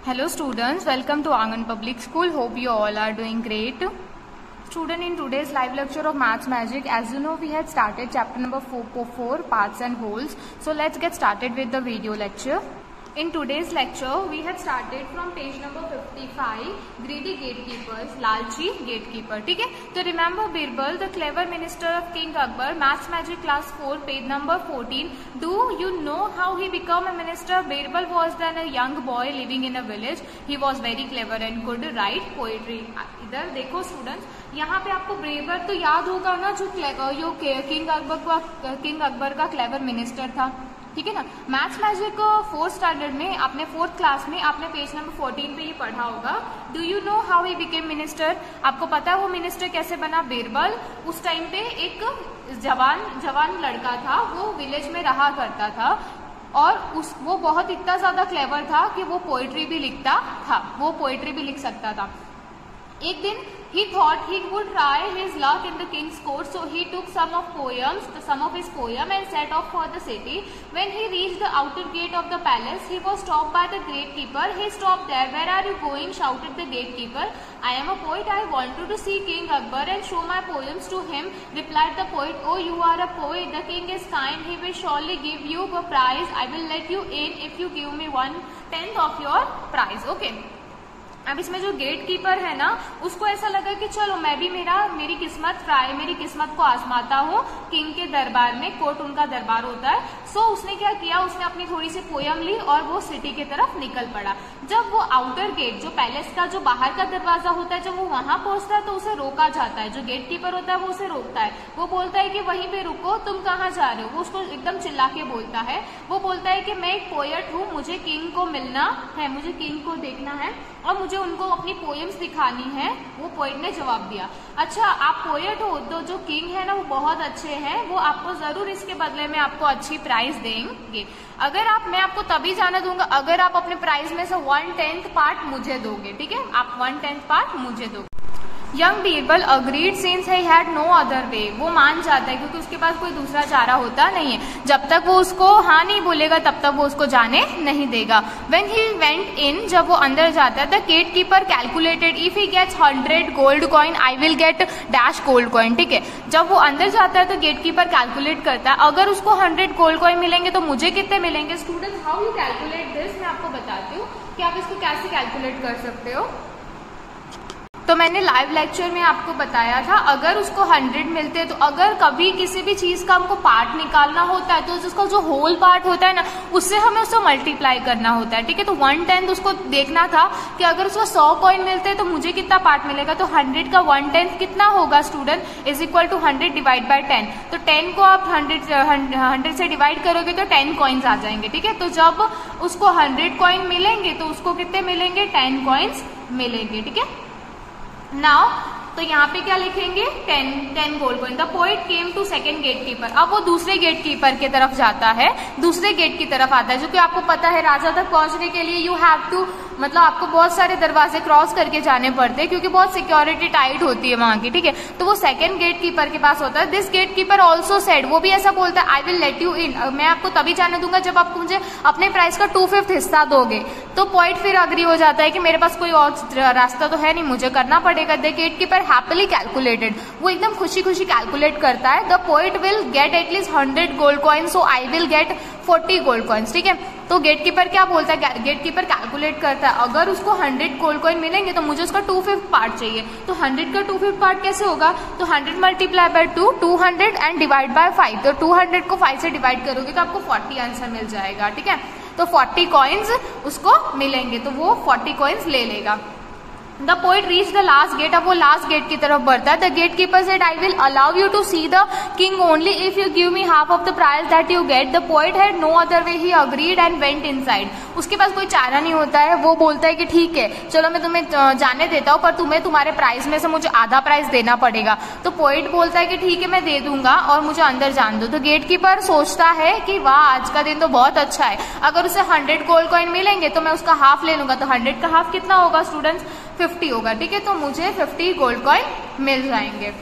Hello students, welcome to Angan Public School. Hope you all are doing great. Student, in today's live lecture of Maths Magic, as you know, we had started chapter number 4, parts and wholes. So let's get started with the video lecture. In today's lecture, we had started from page number 55, greedy gatekeepers, लालची gatekeeper. ठीक है, तो remember Birbal, the clever minister of King Akbar, Maths Magic class 4, page number 14. Do you know how he became a minister? Birbal was then a young boy living in a village. He was very clever and could write poetry. इधर देखो students, यहाँ पे आपको बिरबल तो याद होगा ना, जो किंग अकबर का क्लेवर मिनिस्टर था. ठीक है ना. मैथ्स मैजिक 4th स्टैंडर्ड में आपने 4th क्लास में आपने पेज नंबर 14 पे ये पढ़ा होगा. Do you know how he became minister? आपको पता है वो मिनिस्टर कैसे बना? बिरबल उस टाइम पे एक जवान लड़का था, वो विलेज में रहा करता था और वो बहुत इतना ज्यादा क्लेवर था कि वो पोएट्री भी लिखता था, वो पोएट्री भी लिख सकता था. एक दिन he thought he would try his luck in the king's court, so he took some of his poem and set off for the city. When he reached the outer gate of the palace, he was stopped by the gatekeeper. He stopped there. Where are you going? Shouted the gatekeeper. I am a poet. I wanted to see King Akbar and show my poems to him, replied the poet. Oh, you are a poet. The king is kind. He will surely give you a prize. I will let you in if you give me 1/10 of your prize. Okay. अब इसमें जो gate keeper है ना, उसको ऐसा लगा कि चलो मैं भी मेरी किस्मत को आजमाता हूँ किंग के दरबार में. कोर्ट उनका दरबार होता है. सो उसने क्या किया, उसने अपनी थोड़ी सी पोयम ली और वो सिटी की तरफ निकल पड़ा. जब वो आउटर गेट, जो पैलेस का जो बाहर का दरवाजा होता है, जब वो वहां पहुंचता है तो उसे रोका जाता है. जो गेट कीपर होता है वो उसे रोकता है. वो बोलता है कि वहीं पे रुको, तुम कहाँ जा रहे हो? वो उसको एकदम चिल्ला के बोलता है. वो बोलता है कि मैं एक पोएट हूँ, मुझे किंग को मिलना है, मुझे किंग को देखना है और मुझे उनको अपनी पोएम्स दिखानी है. वो पोएट ने जवाब दिया, अच्छा आप पोएट हो तो जो किंग है ना वो बहुत अच्छे हैं, वो आपको जरूर इसके बदले में आपको अच्छी प्राइज देंगे. मैं आपको तभी जाने दूंगा अगर आप अपने प्राइज में से 1/10 पार्ट मुझे दोगे. ठीक है, आप 1/10 पार्ट मुझे दोगे. Young Birbal agreed since he had no other way. वो मान जाता है क्योंकि उसके पास कोई दूसरा चारा होता नहीं है. जब तक वो उसको हाँ नहीं बोलेगा तब तक वो उसको जाने नहीं देगा. व्हेन ही वेंट इन, जब वो अंदर जाता है, the gatekeeper calculated if he gets 100 gold coin I will get dash gold coin. ठीक है, जब वो अंदर जाता है तो गेट कीपर कैलकुलेट करता है, अगर उसको 100 गोल्ड कॉइन मिलेंगे तो मुझे कितने मिलेंगे. Students, how you calculate this, मैं आपको बताती हूँ कि आप इसको कैसे कैलकुलेट कर सकते हो. तो मैंने लाइव लेक्चर में आपको बताया था, अगर उसको 100 मिलते हैं तो अगर कभी किसी भी चीज का हमको पार्ट निकालना होता है तो उसका जो होल पार्ट होता है ना, उससे हमें उसको मल्टीप्लाई करना होता है. ठीक है, तो 1/10 उसको देखना था कि अगर उसको 100 कॉइन मिलते हैं तो मुझे कितना पार्ट मिलेगा. तो 100 का 1/10 कितना होगा student, is equal to 100 divide by 10. तो 10 को आप 100 से डिवाइड करोगे तो 10 कॉइन्स आ जाएंगे. ठीक है, तो जब उसको 100 कॉइन मिलेंगे तो उसको कितने मिलेंगे, 10 कॉइन्स मिलेंगे. ठीक है, नाउ तो यहाँ पे क्या लिखेंगे, 10 gold coin. The poet came to second gatekeeper. अब वो दूसरे गेट कीपर की तरफ जाता है, दूसरे गेट की तरफ आता है. जो कि आपको पता है राजा तक पहुंचने के लिए यू हैव टू, मतलब आपको बहुत सारे दरवाजे क्रॉस करके जाने पड़ते हैं क्योंकि बहुत सिक्योरिटी टाइट होती है वहां की. ठीक है, तो वो सेकंड गेट कीपर के पास होता है. This gatekeeper also said, वो भी ऐसा बोलता है, I will let you in, मैं आपको तभी जाने दूंगा जब आप मुझे अपने प्राइस का 2/5 हिस्सा दोगे. तो पोएट फिर अग्री हो जाता है कि मेरे पास कोई और रास्ता तो है नहीं, मुझे करना पड़ेगा. The gatekeeper happily calculated, वो एकदम खुशी खुशी कैलकुलेट करता है. The poet will get at least 100 gold coin, so I will get 40 gold coins. ठीक है, तो गेट कीपर क्या बोलता है, गेट कीपर कैलकुलेट करता है, अगर उसको 100 गोल्ड कॉइन मिलेंगे तो मुझे उसका 2/5 पार्ट चाहिए. तो 100 का 2/5 पार्ट कैसे होगा, तो 100 multiply by 2, 200 and divide by 5. तो 200 को 5 से डिवाइड करोगे तो आपको 40 आंसर मिल जाएगा. ठीक है, तो 40 कॉइन्स उसको मिलेंगे, तो वो 40 कॉइन्स ले लेगा. The poet reach the last gate, अब वो लास्ट गेट की तरफ बढ़ता है. The gatekeeper said I will allow you to see the king only if you give me half of the prize that you get. The poet had no other way, he agreed and went inside. उसके पास कोई चारा नहीं होता है, वो बोलता है कि ठीक है चलो मैं तुम्हें जाने देता हूँ, पर तुम्हें तुम्हारे प्राइस में से मुझे आधा प्राइस देना पड़ेगा. तो पोएट बोलता है कि ठीक है मैं दे दूंगा और मुझे अंदर जान दो. तो गेट कीपर सोचता है कि वाह आज का दिन तो बहुत अच्छा है, अगर उसे 100 गोल्ड कॉइन मिलेंगे तो मैं उसका हाफ ले लूंगा. तो 100 का हाफ कितना होगा स्टूडेंट्स, 50 होगा. ठीक है, तो मुझे 50 गोल्ड कॉइन मिल जाएंगे.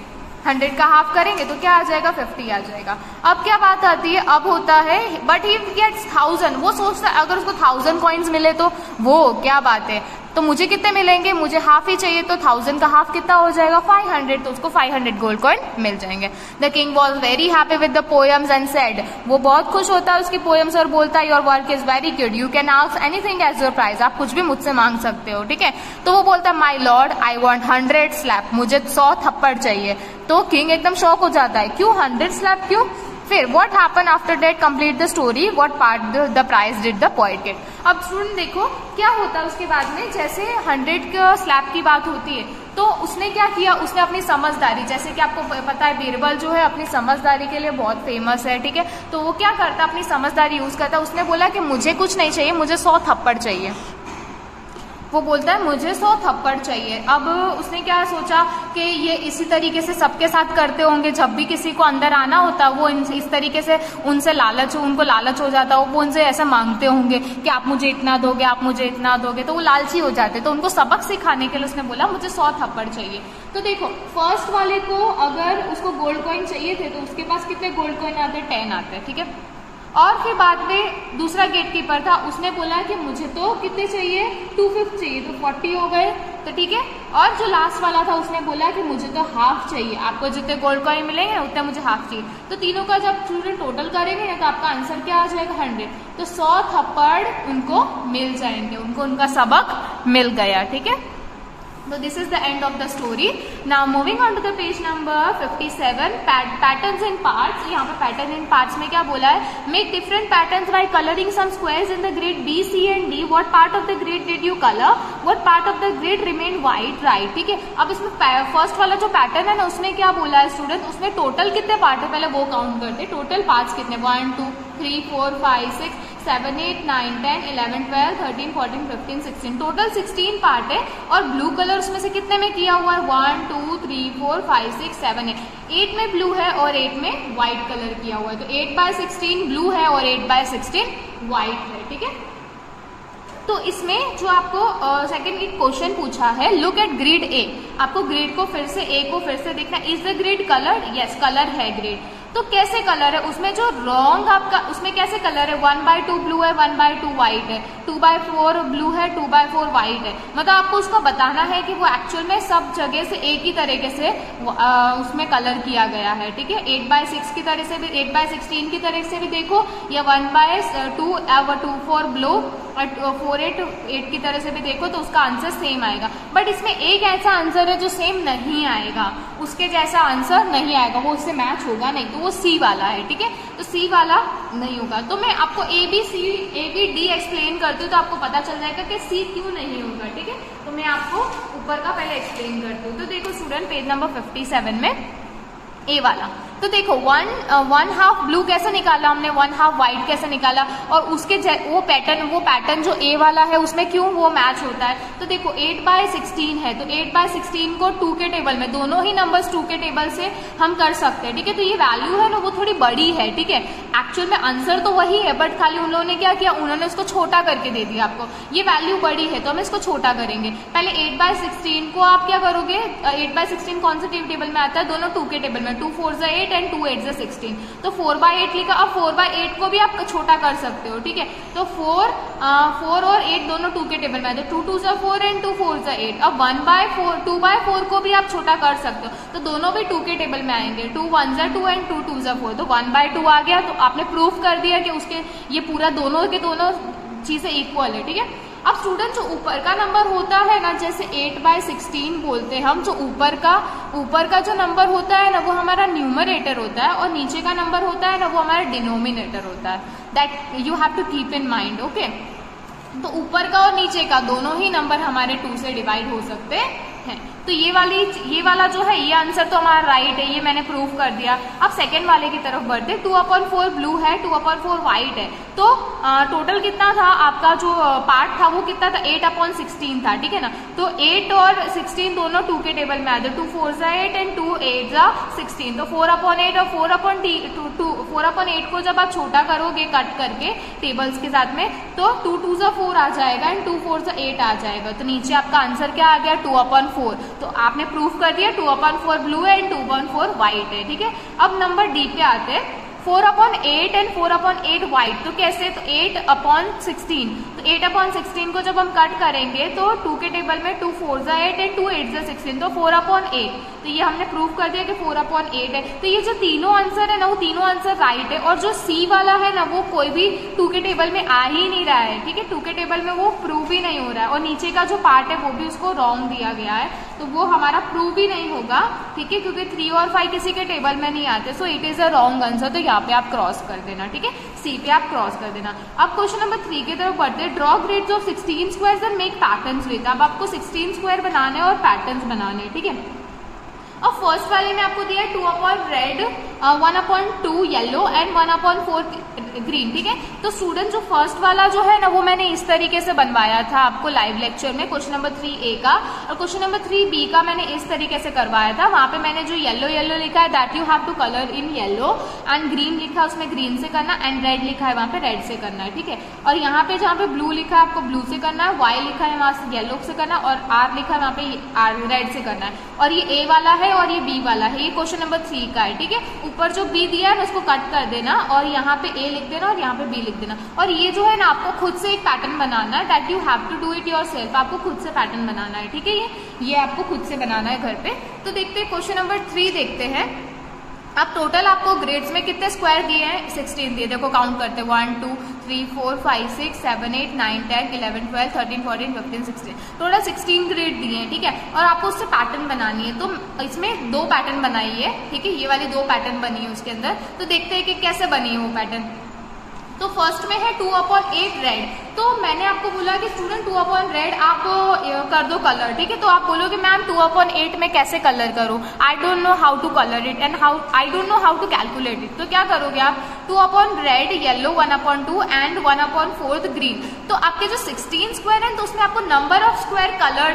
100 का हाफ करेंगे तो क्या आ जाएगा, 50 आ जाएगा। अब क्या बात आती है, अब होता है बट ही गेट्स 1000, वो सोचता है अगर उसको 1000 कॉइन्स मिले तो वो क्या बात है, तो मुझे कितने मिलेंगे, मुझे हाफ ही चाहिए, तो 1000 का हाफ कितना हो जाएगा, 500, तो उसको 500 गोल्ड कॉइन मिल जाएंगे। The king was very happy with the poems and said, वो बहुत खुश होता है उसकी पोएम्स और बोलता है your work is very good, you can ask anything as your prize, आप कुछ भी मुझसे मांग सकते हो, ठीक है। तो वो बोलता है my lord I want 100 slap, मुझे 100 थप्पड़ चाहिए। तो किंग एकदम शॉक हो जाता है, क्यों 100 स्लैप क्यों। फिर what happen after that, complete the story, what part the prize did the poet get. अब स्टूडेंट देखो क्या होता है उसके बाद में, जैसे 100 स्लैब की बात होती है तो उसने क्या किया, उसने अपनी समझदारी, जैसे कि आपको पता है बीरबल जो है अपनी समझदारी के लिए बहुत फेमस है, ठीक है। तो वो क्या करता, अपनी समझदारी यूज करता, उसने बोला कि मुझे कुछ नहीं चाहिए, मुझे 100 थप्पड़ चाहिए। वो बोलता है मुझे 100 थप्पड़ चाहिए। अब उसने क्या सोचा कि ये इसी तरीके से सबके साथ करते होंगे, जब भी किसी को अंदर आना होता वो इस तरीके से उनसे उनको लालच हो जाता, वो उनसे ऐसा मांगते होंगे कि आप मुझे इतना दोगे, आप मुझे इतना दोगे, तो वो लालची हो जाते। तो उनको सबक सिखाने के लिए उसने बोला मुझे 100 थप्पड़ चाहिए। तो देखो फर्स्ट वाले को अगर उसको गोल्ड कॉइन चाहिए थे तो उसके पास कितने गोल्ड कॉइन आते हैं, 10 आते हैं, ठीक है। और फिर बाद में दूसरा गेट कीपर था, उसने बोला कि मुझे तो कितने चाहिए, 250 चाहिए, तो 40 हो गए, तो ठीक है। और जो लास्ट वाला था उसने बोला कि मुझे तो हाफ चाहिए, आपको जितने गोल्ड कॉइन मिलेंगे उतने मुझे हाफ चाहिए। तो तीनों का जब स्टूडेंट टोटल करेंगे ना तो आपका आंसर क्या आ जाएगा, 100। तो 100 थप्पड़ उनको मिल जाएंगे, उनको उनका सबक मिल गया, ठीक है। So this is the end of the story. Now moving on to the page number 57, patterns in parts. यहाँ पे pattern in parts में क्या बोला है, make different patterns by coloring some squares in the grid B, C and D. What part of the grid did you color? What part of the grid remained white? Right, ठीक है। अब इसमें first वाला जो pattern है ना उसमें क्या बोला है स्टूडेंट, उसमें टोटल कितने पार्ट है पहले वो काउंट करते। टोटल पार्ट्स कितने, 1 2 3 4 5 6 7 8 9 10 11 12 13 14 15 16, टोटल 16 पार्ट है। और ब्लू कलर उसमें से कितने में किया हुआ है, 1 2 3 4 5 6 7 8 में ब्लू है और 8 में व्हाइट कलर किया हुआ है। तो 8/16 ब्लू है और 8/16 व्हाइट है, ठीक है। तो इसमें जो आपको सेकंड क्वेश्चन पूछा है, लुक एट ग्रिड ए, आपको ग्रिड को फिर से ए को फिर से देखना, is the grid colour, yes colour है ग्रिड। तो कैसे कलर है, उसमें जो रॉन्ग आपका उसमें कैसे कलर है, 1/2 ब्लू है, 1/2 व्हाइट है, 2/4 ब्लू है, 2/4 व्हाइट है। मतलब आपको उसको बताना है कि वो एक्चुअल में सब जगह से एक ही तरीके से उसमें कलर किया गया है, ठीक है। 8/6 की तरह से भी, 8/16 की तरह से भी देखो, या 1/2 2/4 ब्लू और 4/8 की तरह से भी देखो, तो उसका आंसर सेम आएगा। बट इसमें एक ऐसा आंसर है जो सेम नहीं आएगा, उसके जैसा आंसर नहीं आएगा, वो उससे मैच होगा नहीं, तो वो सी वाला है, ठीक है। तो सी वाला नहीं होगा। तो मैं आपको ए बी डी एक्सप्लेन करती हूँ तो आपको पता चल जाएगा कि सी क्यों नहीं होगा, ठीक है। तो मैं आपको ऊपर का पहले एक्सप्लेन करती हूँ। तो देखो स्टूडेंट पेज नंबर 57 में ए वाला, तो देखो 1/2 ब्लू कैसे निकाला हमने, 1/2 व्हाइट कैसे निकाला, और उसके वो पैटर्न जो ए वाला है उसमें क्यों वो मैच होता है। तो देखो 8/16 है, तो 8/16 को 2 के टेबल में, दोनों ही नंबर्स 2 के टेबल से हम कर सकते हैं, ठीक है। तो ये वैल्यू है ना वो थोड़ी बड़ी है, ठीक है। एक्चुअल में आंसर तो वही है बट खाली उन लोगों ने क्या किया, उन्होंने उसको छोटा करके दे दिया आपको, ये वैल्यू बड़ी है तो हम इसको छोटा करेंगे। पहले 8/16 को आप क्या करोगे, 8/16 कौन से टेबल में आता है, दोनों 2 के टेबल में, 2 4 8 एंड 2 8 16, तो 4/8 लिखा। अब 4/8 को भी आप छोटा कर सकते हो, ठीक है। तो 4 और 8 दोनों 2 के टेबल में आते, 2 2 4 एंड 2 4 8। अब 2/4 को भी आप छोटा कर सकते हो, तो दोनों भी 2 के टेबल में आएंगे, 2 1 2 एंड 2 2 4, तो 1/2 आ गया। तो आपने प्रूफ कर दिया कि उसके ये पूरा दोनों के दोनों चीजें इक्वल है, ठीक है। अब स्टूडेंट जो ऊपर का नंबर होता है ना, जैसे 8/16 बोलते हैं हम, जो ऊपर का जो नंबर होता है ना वो हमारा न्यूमरेटर होता है, और नीचे का नंबर होता है ना वो हमारा डिनोमिनेटर होता है। That you have to keep in mind, okay. तो ऊपर का और नीचे का दोनों ही नंबर हमारे 2 से डिवाइड हो सकते हैं। तो ये वाला जो है ये आंसर तो हमारा राइट है, ये मैंने प्रूव कर दिया। अब सेकंड वाले की तरफ बढ़ते, 2/4 ब्लू है, 2/4 व्हाइट है। तो टोटल कितना था आपका जो पार्ट था वो कितना था, 8/16 था, ठीक है ना। तो 8 और 16 दोनों 2 के टेबल में आते, 2 4 8 एंड 2 8 16, तो 4/8 और 4/8 को जब आप छोटा करोगे कट करके टेबल्स के साथ में, तो 2 2 4 आ जाएगा एंड 2 4 8 आ जाएगा। तो नीचे आपका आंसर क्या आ गया, 2/4 2/4, तो आपने प्रूफ कर दिया 2/4 ब्लू है एंड 2/4 व्हाइट है, ठीक है। अब नंबर डी पे आते हैं, 4/8 एंड 4/8 व्हाइट, तो कैसे, तो 8/16, तो 8/16 को जब हम कट करेंगे तो 2 के टेबल में 2 4 जा 8 एंड 2 8 जा 16, तो 4/8, तो ये हमने प्रूव कर दिया कि 4/8 है। तो ये जो तीनों आंसर है ना, वो तीनों आंसर राइट है, और जो सी वाला है ना, वो कोई भी 2 के टेबल में आ ही नहीं रहा है, ठीक है, 2 के टेबल में वो प्रूव ही नहीं हो रहा है, और नीचे का जो पार्ट है वो भी उसको रॉन्ग दिया गया है, तो वो हमारा प्रूव ही नहीं होगा, ठीक है, क्योंकि 3 और 5 किसी के टेबल में नहीं आते, so it is a wrong answer, तो यहाँ पे आप क्रॉस कर देना, ठीक है, सी पे आप क्रॉस कर देना। अब क्वेश्चन नंबर 3 की तरफ बढ़ते हैं, draw grids of 16 squares and make patterns with. अब आपको 16 स्क्वायर बनाने हैं और पैटर्न्स बनाने हैं, ठीक है। अब फर्स्ट वाले में आपको दिया है 2/रेड, 1/2 येलो एंड 1/4 ग्रीन, ठीक है। तो स्टूडेंट जो फर्स्ट वाला जो है ना, वो मैंने इस तरीके से बनवाया था आपको लाइव लेक्चर में, क्वेश्चन नंबर 3A का, और क्वेश्चन नंबर 3B का मैंने इस तरीके से करवाया था। वहां पे मैंने जो येलो येलो लिखा है that you have to colour in yellow, and green लिखा है उसमें ग्रीन से करना, एंड रेड लिखा है वहां पे रेड से करना है, ठीक है। और यहाँ पे जहाँ पे ब्लू लिखा है आपको ब्लू से करना है, वाई लिखा है वहां से येलो से करना, और आर लिखा है वहां पे रेड से करना है, और ये ए वाला है और ये बी वाला है, ये क्वेश्चन नंबर 3 का है, ठीक है। ऊपर जो बी दिया है ना उसको कट कर देना, और यहाँ पे ए लिख देना और यहाँ पे बी लिख देना, और ये जो है ना आपको खुद से एक पैटर्न बनाना है, that you have to do it yourself, आपको खुद से पैटर्न बनाना है, ठीक है, ये आपको खुद से बनाना है घर पे। तो देखते हैं क्वेश्चन नंबर 3 देखते हैं। अब टोटल आपको ग्रेड्स में कितने स्क्वायर दिए हैं, 16 दिए, देखो काउंट करते हैं, 1 2 3 4 5 6 7 8 9 10 11 12 13 14 15 16, टोटल 16 ग्रेड दिए हैं, ठीक है। और आपको उससे पैटर्न बनानी है, तो इसमें 2 पैटर्न बनाइए, ठीक है, ये वाली 2 पैटर्न बनी है उसके अंदर। तो देखते हैं कि कैसे बनी है वो पैटर्न। तो फर्स्ट में है 2/8 रेड, तो मैंने आपको बोला कि स्टूडेंट 2/रेड आप कर दो कलर, ठीक है। तो आप बोलोगे मैम 2/8 में कैसे कलर करूं, I don't know how to colour it and I don't know how to calculate it. तो क्या करोगे आप, 2/रेड येलो 1/2 एंड 1/4 ग्रीन। तो आपके जो 16 स्क्वायर है तो उसमें आपको नंबर ऑफ स्क्वायर कलर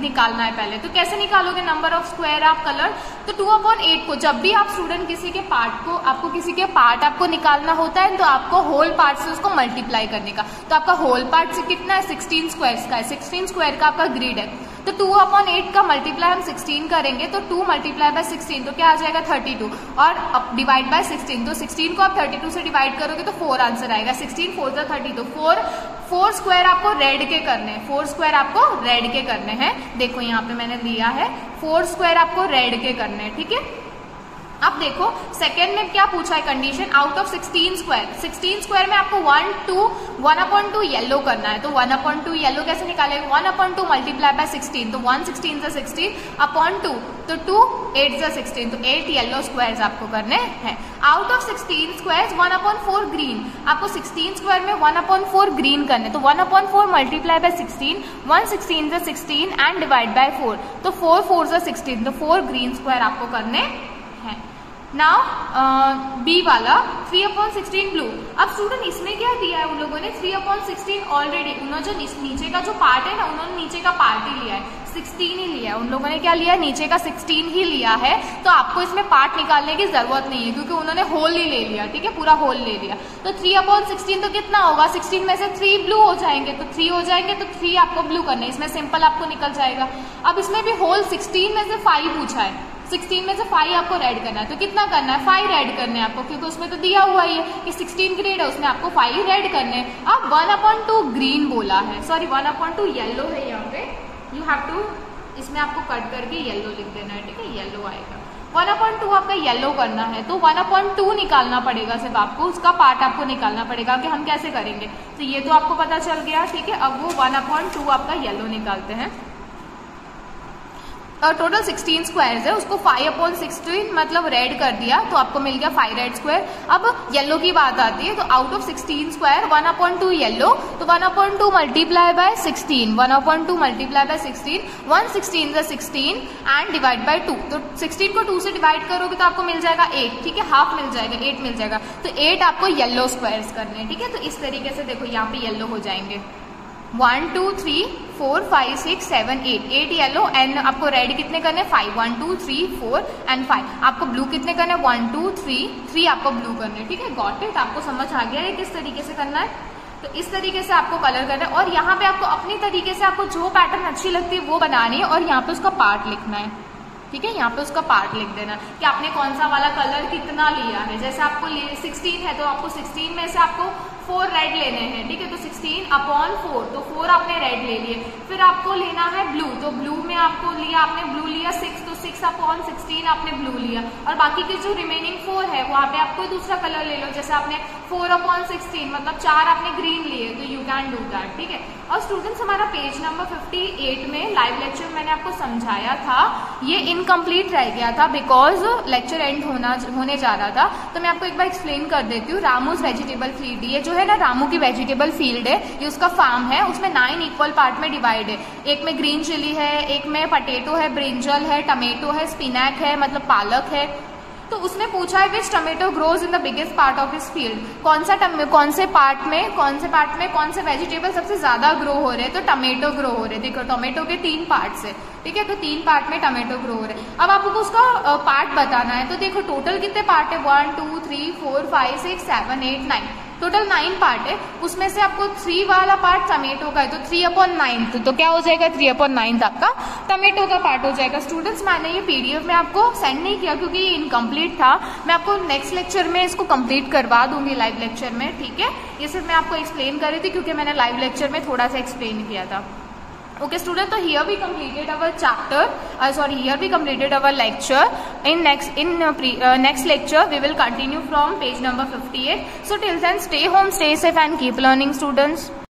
निकालना है पहले। तो कैसे निकालोगे नंबर ऑफ स्क्वायर आप कलर, तो 2/8 को जब भी आप स्टूडेंट किसी के पार्ट को आपको किसी के पार्ट आपको निकालना होता है, तो आपको होल पार्ट से उसको मल्टीप्लाई करने का, तो आपका होल पार्ट से कितना है, 16 स्क्वायर्स का है, 16 स्क्वायर का आपका ग्रिड है। तो 2/8 का मल्टीप्लाई हम 16 करेंगे, तो 2 मल्टीप्लाई बाय 16 तो क्या आ जाएगा 32, और डिवाइड बाय 16, तो 16 को आप 32 से डिवाइड करोगे तो 4 आंसर आएगा, 16 4 जा 30, तो 4 स्क्वायर आपको रेड के करने हैं, 4 स्क्वायर आपको रेड के करने हैं। देखो यहाँ पे मैंने लिया है 4 स्क्वायर आपको रेड के करने हैं, ठीक है। अब देखो सेकेंड में क्या पूछा है condition, out of 16 square, 16 square में आपको 1/2 येलो करना है। तो 1/2 येलो कैसे निकालेंगे, 1/2 मल्टीप्लाई बाय 16, तो 1 16 जा 16 अपॉन 2, तो 2 8 जा 16, तो 8 येलो स्क्वायर्स आपको करने हैं। आउट ऑफ 16 स्क्वायर्स 1/4 ग्रीन, आपको 16 स्क्वायर में 1/4 ग्रीन करने, तो 1/4 मल्टीप्लाई बाय 16, 1 16 जा 16 एंड डिवाइड बाय 4, तो 4 4 जा 16, तो 4 ग्रीन स्क्वायर आपको करने हैं। नाउ बी वाला 3/16 ब्लू। अब स्टूडेंट इसमें क्या दिया है उन लोगों ने, 3/16 ऑलरेडी उन्होंने जो नीचे का जो पार्ट है ना, उन्होंने नीचे का पार्ट ही लिया है, 16 ही लिया है उन लोगों ने, क्या लिया है, नीचे का 16 ही लिया है। तो आपको इसमें पार्ट निकालने की जरूरत नहीं है, क्योंकि उन्होंने होल ही ले लिया, ठीक है, पूरा होल ले लिया। तो 3/16 तो कितना होगा, 16 में से 3 ब्लू हो जाएंगे, तो 3 हो जाएंगे, तो 3 आपको ब्लू करने, इसमें सिंपल आपको निकल जाएगा। अब इसमें भी होल 16 में से 5 पूछा है, 16 में से 5 आपको रेड करना है, तो कितना करना है, 5 रेड करने हैं आपको, क्योंकि उसमें तो दिया हुआ ही है कि 16 ग्रेड है, उसमें आपको 5 रेड करने हैं। अब 1/2 ग्रीन बोला है, सॉरी 1/2 येलो है यहाँ पे, यू हैव टू इसमें आपको कट करके येलो लिख देना है, ठीक है, येलो आएगा। 1/2 आपका येलो करना है, तो 1/2 निकालना पड़ेगा, सिर्फ आपको उसका पार्ट आपको निकालना पड़ेगा कि हम कैसे करेंगे। तो ये तो आपको पता चल गया, ठीक है। अब वो 1/2 आपका येलो निकालते हैं। टोटल 16 स्क्वायर्स है, उसको 5/16 मतलब रेड कर दिया, तो आपको मिल गया 5 रेड स्क्वायर। अब येलो की बात आती है, तो आउट ऑफ 16 स्क्वायर 1/2 येलो, तो 1/2 मल्टीप्लाई बाय 16, 1/2 मल्टीप्लाई बाय 16, 1 16 जा 16 एंड डिवाइड बाय 2, तो 16 को 2 से डिवाइड करोगे तो आपको मिल जाएगा 8, ठीक है, हाफ मिल जाएगा, 8 मिल जाएगा। तो 8 आपको येलो स्क्वायर्स करने हैं, ठीक है। तो इस तरीके से देखो यहाँ पे येलो हो जाएंगे 1 2 3 4 5 6 7 8 येलो, एंड आपको रेड कितने करने, 5 1 2 3 4 एंड 5। आपको ब्लू कितने करने, 1 2 3 आपको ब्लू करने, ठीक है। गॉट इट, आपको समझ आ गया है किस तरीके से करना है। तो इस तरीके से आपको कलर करना है और यहाँ पे आपको अपनी तरीके से आपको जो पैटर्न अच्छी लगती है वो बनानी है और यहाँ पे उसका पार्ट लिखना है। ठीक है, यहाँ पे उसका पार्ट लिख देना कि आपने कौन सा वाला कलर कितना लिया है। जैसे आपको 16 है तो आपको 16 में से आपको 4 रेड लेने हैं। ठीक है, तो 16/4 तो 4 आपने रेड ले लिए। फिर आपको लेना है ब्लू, तो ब्लू में आपको लिया, आपने ब्लू लिया 6, तो 6/16 आपने ब्लू लिया और बाकी के जो रिमेनिंग 4 है वहां पे आपको दूसरा कलर ले लो। जैसे आपने 4/16 मतलब 4 आपने ग्रीन लिए, तो यू कैन डू दैट। ठीक है, और स्टूडेंट्स हमारा पेज नंबर 58 में लाइव लेक्चर मैंने आपको समझाया था, ये इनकम्प्लीट रह गया था बिकॉज लेक्चर एंड होने जा रहा था। तो मैं आपको एक बार एक्सप्लेन कर देती हूँ। रामूज वेजिटेबल फील्ड, ये जो है ना रामू की वेजिटेबल फील्ड है, ये उसका फार्म है, उसमें 9 इक्वल पार्ट में डिवाइड है। एक में ग्रीन चिली है, एक में पटेटो है, ब्रिंजल है, टमेटो है, स्पिनैक है मतलब पालक है। तो उसने पूछा है which tomato grows in the biggest part of his field, कौन से पार्ट में कौन से वेजिटेबल सबसे ज्यादा ग्रो हो रहे हैं, तो टमेटो ग्रो हो रहे हैं। देखो टमेटो के 3 पार्ट्स है। ठीक है, तो 3 पार्ट में टमेटो ग्रो हो रहे हैं। अब आपको उसका पार्ट बताना है, तो देखो टोटल कितने पार्ट है, 1 2 3 4 5 6 7 8 9, टोटल 9 पार्ट है। उसमें से आपको 3 वाला पार्ट टमेटो का है, तो 3/9 तो क्या हो जाएगा, 3/9 आपका टमेटो का पार्ट हो जाएगा। स्टूडेंट्स मैंने ये पीडीएफ में आपको सेंड नहीं किया क्योंकि ये इनकम्प्लीट था, मैं आपको नेक्स्ट लेक्चर में इसको कंप्लीट करवा दूंगी लाइव लेक्चर में। ठीक है, ये सिर्फ मैं आपको एक्सप्लेन कर रही थी क्योंकि मैंने लाइव लेक्चर में थोड़ा सा एक्सप्लेन किया था। Okay student, so here we completed our chapter, here we completed our lecture. In next lecture we will continue from page number 58. So till then stay home, stay safe and keep learning students.